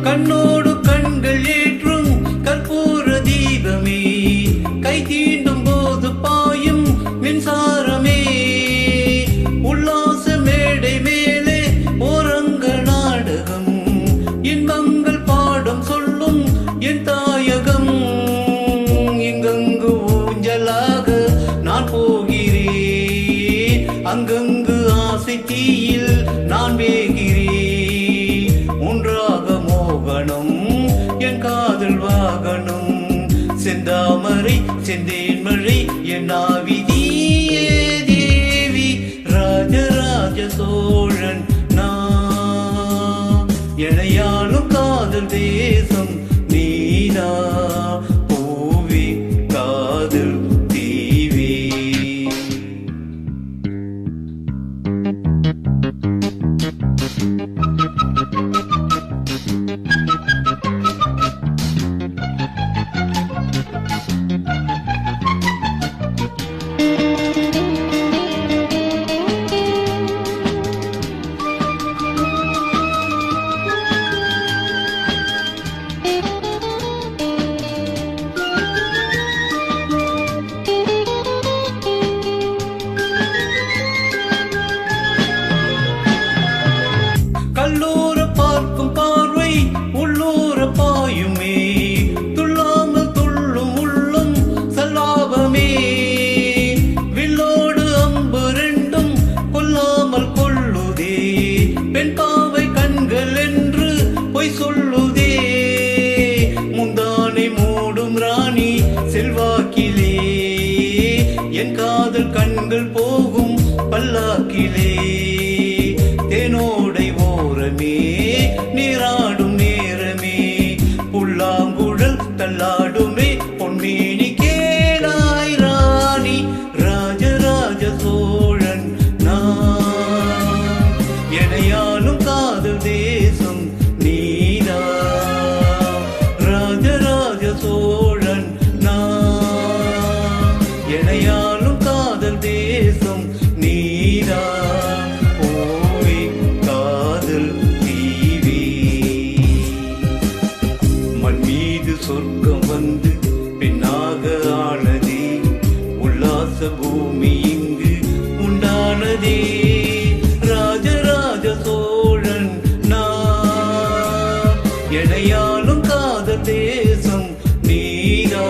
கண்ணோடு கண்கள் ஏற்றும் கற்பூர தீபமே, கை தீண்டும் போது பாயும் மின்சாரமே, உல்லாச மேடை மேலே ஓரங்க நாடகம், இன்பங்கள் பாடம் சொல்லும் என் தாயகம். இங்கங்கு ஊஞ்சலாக நான் போகிறேன், அங்கங்கு ஆசை தீயில் நான் வேகிறேன். ஒன்றாக மோகனம் என் காதல் வாகனம், செந்தாமரை செந்தேன் மழை என் நாவிதியே தேவி. ராஜராஜ சோழன் நான், எனையாளும் காதல் தேசம் நீதா. பூவி காதல் தீவி. கல்லூர பார்க்கும் பார்வை உள்ளூர பாயுமே, துள்ளாமல் துள்ளும் உள்ளம் சல்லாபமே. வில்லோடு அம்பு ரெண்டும் கொல்லாமல் கொள்ளுதே, பெண் பாவை கண்கள் என்று பொய் சொல்லுதே. முந்தானை மூடும் ராணி செல்வாக்கிலே, என் காதல் கண்கள் போகும் பல்லாக்கிலே. தேனோடை ஓரமே நீராடும் நேரமே, புல்லாங்குழல் தள்ளாடுமே பொன்மேனி கேளாய் ராணி. ராஜராஜ சோழன் நான், எனையாளும் காதல் தேசம் நீதா. ராஜராஜ சோழன் நான், எனையாளும் காதல் தேசம் நீதா. சொர்க்கம் வந்து பெண்ணாக ஆனதே, உல்லாச பூமி இங்கு உண்டானதே. ராஜராஜ சோழன் நான், எனையாளும் காதல் தேசம் நீதா.